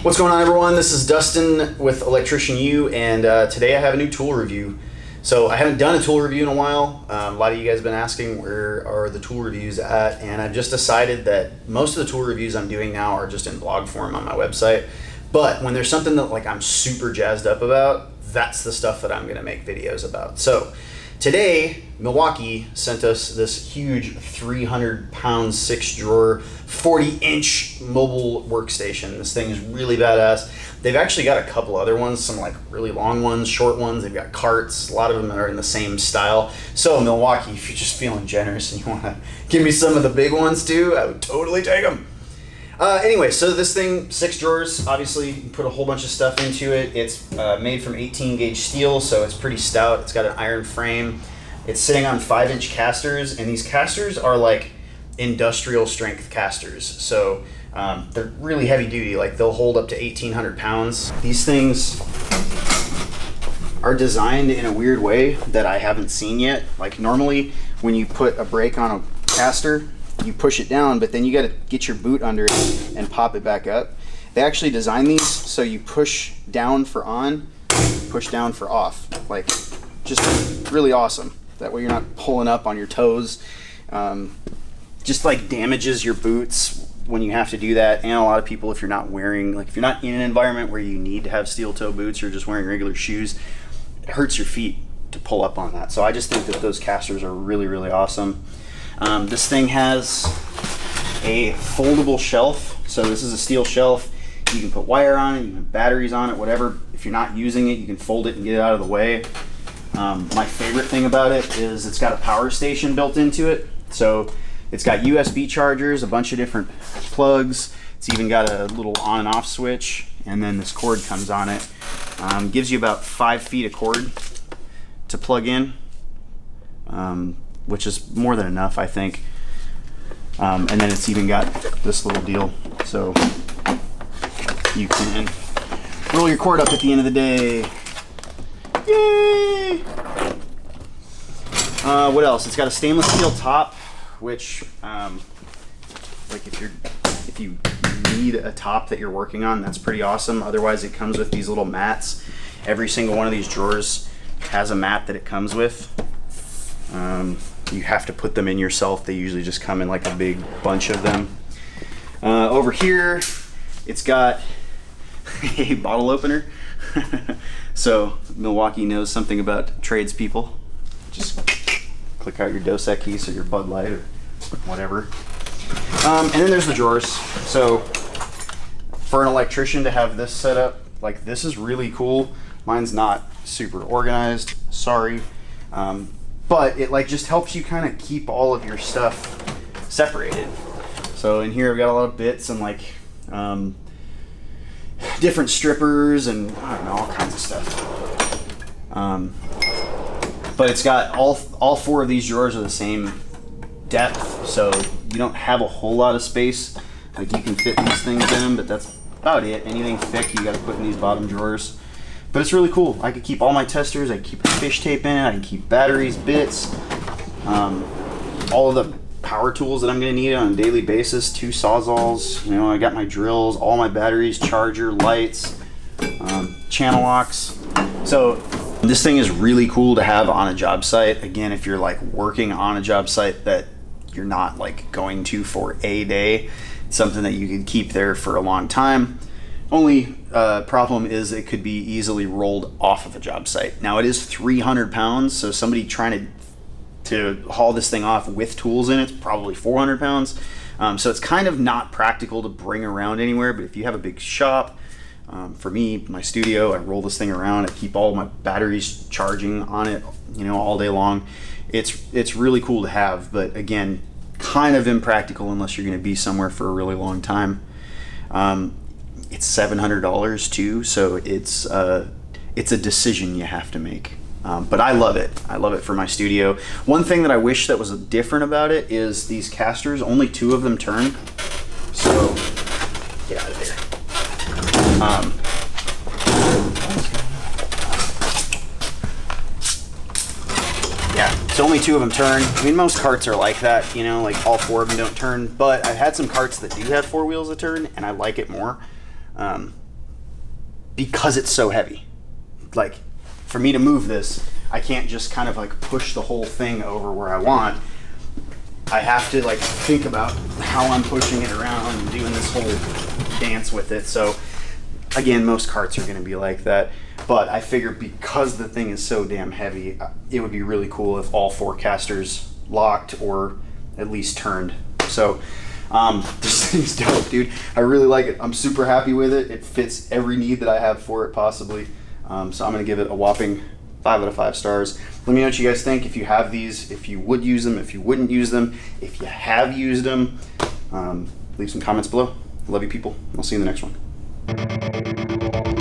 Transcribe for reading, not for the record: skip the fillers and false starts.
What's going on, everyone? This is Dustin with Electrician U, and today I have a new tool review. So I haven't done a tool review in a while. A lot of you guys have been asking where are the tool reviews at, and I've just decided that most of the tool reviews I'm doing now are just in blog form on my website. But when there's something that like I'm super jazzed up about, that's the stuff that I'm going to make videos about. So today, Milwaukee sent us this huge 300-pound, 6-drawer, 40-inch mobile workstation. This thing is really badass. They've actually got a couple other ones, some like really long ones, short ones. They've got carts. A lot of them are in the same style. So Milwaukee, if you're just feeling generous and you want to give me some of the big ones too, I would totally take them. Anyway, so this thing, 6 drawers, obviously you put a whole bunch of stuff into it. It's made from 18 gauge steel, so it's pretty stout. It's got an iron frame. It's sitting on 5-inch casters, and these casters are like industrial strength casters. So they're really heavy duty, like they'll hold up to 1,800 pounds. These things are designed in a weird way that I haven't seen yet. Like normally when you put a brake on a caster, you push it down, but then you got to get your boot under it and pop it back up. They actually design these so you push down for on, push down for off. Like, just really awesome. That way you're not pulling up on your toes. Just like damages your boots when you have to do that. And a lot of people, if you're not wearing, like if you're not in an environment where you need to have steel toe boots, you're just wearing regular shoes, it hurts your feet to pull up on that. So I just think that those casters are really, really awesome. This thing has a foldable shelf. So this is a steel shelf. You can put wire on it, you can put batteries on it, whatever. If you're not using it, you can fold it and get it out of the way. My favorite thing about it is it's got a power station built into it. So it's got USB chargers, a bunch of different plugs. It's even got a little on and off switch, and then this cord comes on it. Gives you about 5 feet of cord to plug in. Which is more than enough, I think. And then it's even got this little deal, so you can roll your cord up at the end of the day. Yay! What else? It's got a stainless steel top, which, like if you need a top that you're working on, that's pretty awesome. Otherwise, it comes with these little mats. Every single one of these drawers has a mat that it comes with. You have to put them in yourself. They usually just come in like a big bunch of them. Over here, it's got a bottle opener. So Milwaukee knows something about tradespeople. Just click out your Dos Equis or your Bud Light or whatever. And then there's the drawers. So for an electrician to have this set up, like this is really cool. Mine's not super organized, sorry. But it like just helps you kind of keep all of your stuff separated. So in here I've got a lot of bits and like different strippers and I don't know, all kinds of stuff. But it's got all 4 of these drawers are the same depth, so you don't have a whole lot of space. Like you can fit these things in them, but that's about it. Anything thick you got to put in these bottom drawers. But it's really cool. I could keep all my testers, I could keep fish tape in it, I can keep batteries, bits, all of the power tools that I'm gonna need on a daily basis, 2 sawzalls, you know, I got my drills, all my batteries, charger, lights, channel locks. So this thing is really cool to have on a job site. Again, if you're like working on a job site that you're not like going to for a day, it's something that you can keep there for a long time. Only problem is it could be easily rolled off of a job site. Now it is 300 pounds, so somebody trying to haul this thing off with tools in it's probably 400 pounds. So it's kind of not practical to bring around anywhere, but if you have a big shop, for me, my studio, I roll this thing around, I keep all my batteries charging on it, you know, all day long. It's really cool to have, but again, kind of impractical unless you're gonna be somewhere for a really long time. It's $700 too, so it's a decision you have to make. But I love it. I love it for my studio. One thing that I wish that was different about it is these casters, only 2 of them turn. So, get out of there. Yeah, so only 2 of them turn. I mean, most carts are like that, you know, like all 4 of them don't turn, but I've had some carts that do have 4 wheels that turn, and I like it more. because it's so heavy. Like, for me to move this, I can't just kind of like push the whole thing over where I want. I have to like think about how I'm pushing it around and doing this whole dance with it. So again, most carts are going to be like that, but I figured because the thing is so damn heavy, it would be really cool if all 4 casters locked or at least turned. So this thing's dope, dude. I really like it. I'm super happy with it. It fits every need that I have for it possibly. So I'm going to give it a whopping 5 out of 5 stars. Let me know what you guys think. If you have these, if you would use them, if you wouldn't use them, if you have used them, leave some comments below. Love you people. I'll see you in the next one.